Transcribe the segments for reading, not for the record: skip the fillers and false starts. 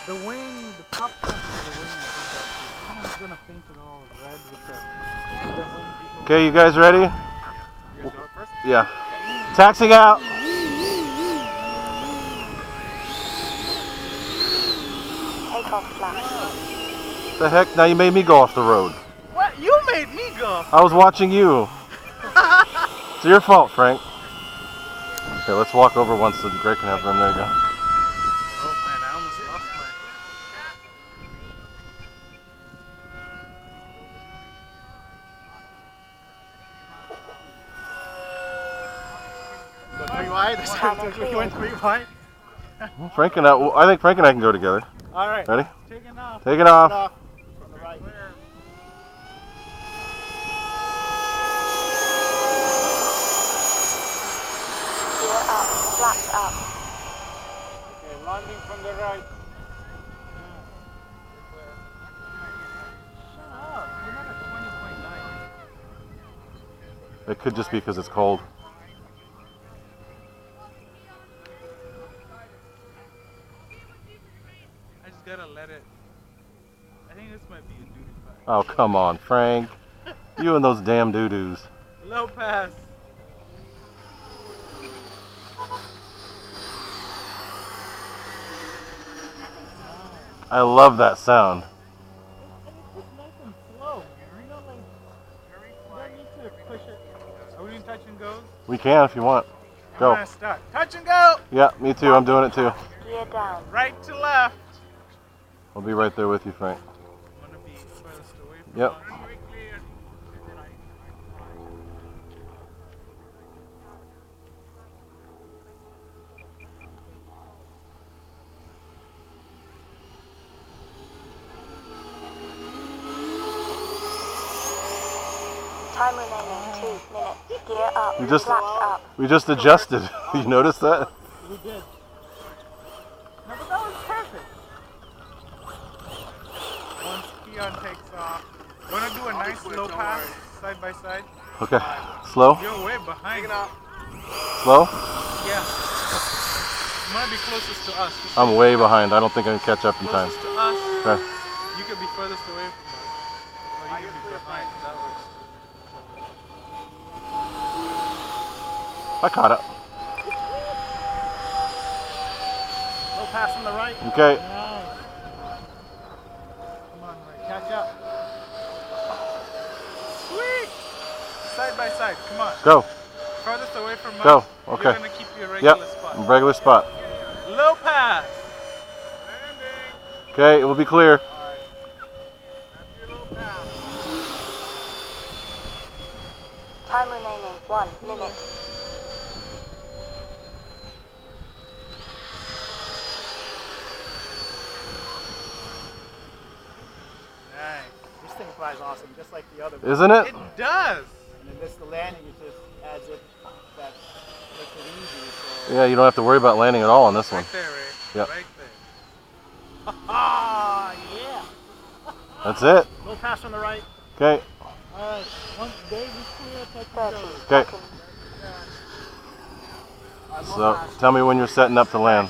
The wing, the top part of the wing, I think someone's gonna paint it all red with the wing. Okay, you guys ready? You guys go first? Yeah. Taxiing out. Take off flaps. The heck? Now you made me go off the road. What? You made me go! I was watching you. It's your fault, Frank. Okay, let's walk over once so Greg can have room. There you go. Oh man, I almost lost my... Go 3 wide? We went 3 wide? Frank and I think Frank and I can go together. Alright. Ready? Taking off. Taking off. From the right. Gear up, flaps up. Okay, landing from the right. Shut up, we're not at 20.9. It could just be because it's cold. I just gotta let it. I think this might be a duty pass. Oh, come on, Frank. You and those damn doo-doos. Low pass. I love that sound. It's nice and slow, man. You know, like, you don't need to push it. Are we doing touch and goes? We can if you want. I'm Go. gonna start. Touch and go! Yeah, me too. I'm doing it too. Gear down. Right to left. I'll be right there with you, Frank. I'm gonna be furthest away from Yep. runway clear. Time remaining 2 minutes. Gear up, We just- flaps up. We just adjusted. You noticed that? We did. No, but that was perfect. Once Keon takes off, you wanna do a nice slow pass side by side? Okay. Slow? You're way behind. Slow? Yeah. You might be closest to us. Just I'm way behind. I don't think I can catch up in time. closest to us. Okay. You could be furthest away from us. Or you could be behind. That works. I caught it. Low pass on the right. Okay. Nice. Come on, right. Catch up. Sweet. Side by side. Come on. Go. Furthest away from us. Go. Okay. You're gonna keep your regular Yep. spot. Regular spot. Low pass. Okay, it will be clear. Time remaining 1 minute. Nice. This thing flies awesome, just like the other one. Isn't it? It does. And then this, the landing, it just adds it, that makes it easy. So Yeah, you don't have to worry about landing at all on this one. Right there, Ray. Yep. Right there. ah, yeah. That's it. Low pass on the right. Okay. Alright. Once Dave is clear, touch and 30 go. Okay. seconds. So tell me when you're setting up to land.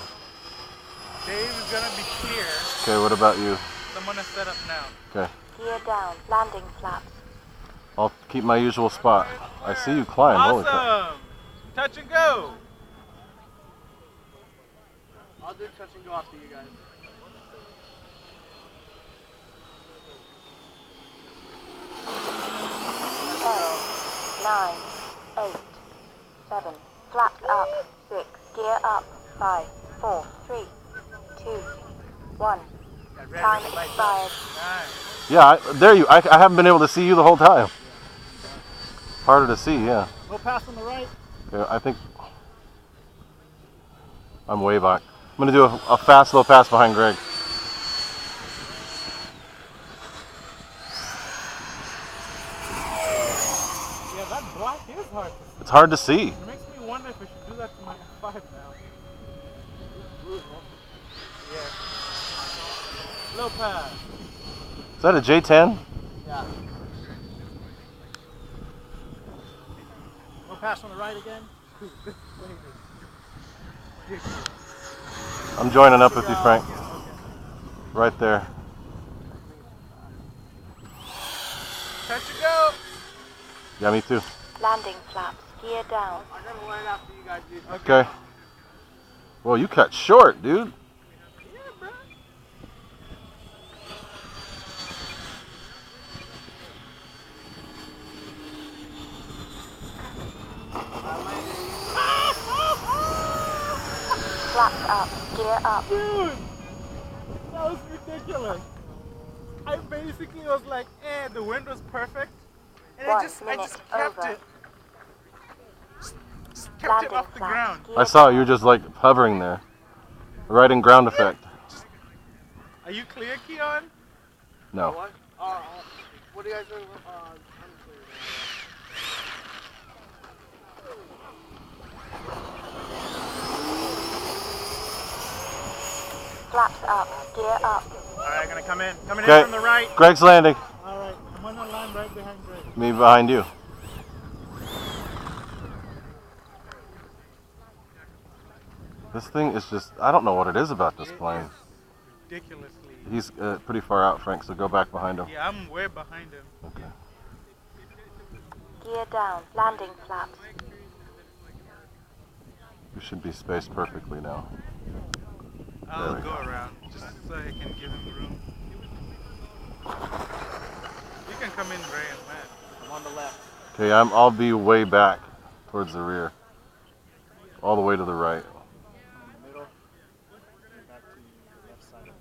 Dave is gonna be clear. Okay, what about you? So I'm gonna set up now. Okay. Gear down, landing flaps. I'll keep my usual spot. I see you climb. Holy crap. Awesome. Touch and go. I'll do touch and go after you guys. Ten, 9, 8, 7. Flaps up. 6. Gear up. 5, 4, 3, 2, 1. Time expired. Nice. Yeah, I haven't been able to see you the whole time. Harder to see, yeah. Low pass on the right. Okay, I think I'm way back. I'm gonna do a fast low pass behind Greg. Yeah, that black is hard to see. It's hard to see. It makes me wonder if I should do that to my F5 now. Yeah. Low pass. Is that a J10? Yeah. Low pass on the right again. I'm joining up with you, Frank. Right there. Touch and go. Yeah, me too. Landing flaps, gear down. I'm gonna line after you guys do. Okay. Well, you cut short, dude. Yeah, bro. Flaps up, gear up. Dude, that was ridiculous. I basically was like, the wind was perfect. And I 1 just minute kept over. it. Just kept it off the ground. Gear I saw it. You down. were just like hovering there. Right in ground effect. Are you clear, Keon? No. What? What are you guys doing? Flaps up, gear up. Alright, gonna come in. Coming Okay. in from the right. Greg's landing. Alright, I'm gonna land right behind Greg. Me behind you. This thing is just, I don't know what it is about this plane. Ridiculously. He's pretty far out, Frank, so go back behind him. Yeah, I'm way behind him. Okay. Gear down, landing flaps. You should be spaced perfectly now. I'll we go go. around just so I can give him room. You can come in, Ray and Matt. I'm on the left. Okay, I'll be way back towards the rear. All the way to the right. In the middle. And back to the left side of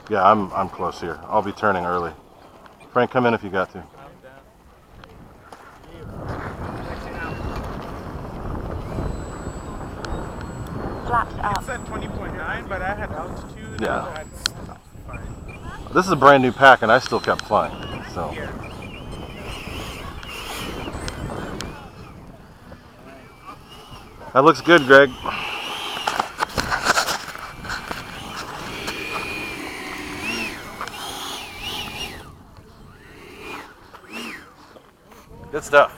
the Yeah, I'm close here. I'll be turning early. Frank, come in if you got to. I'm down. Flaps up. It's at 20.9, but I had altitude. Yeah. So that's fine. This is a brand new pack and I still kept flying. So Yeah. that looks good, Greg. Good stuff.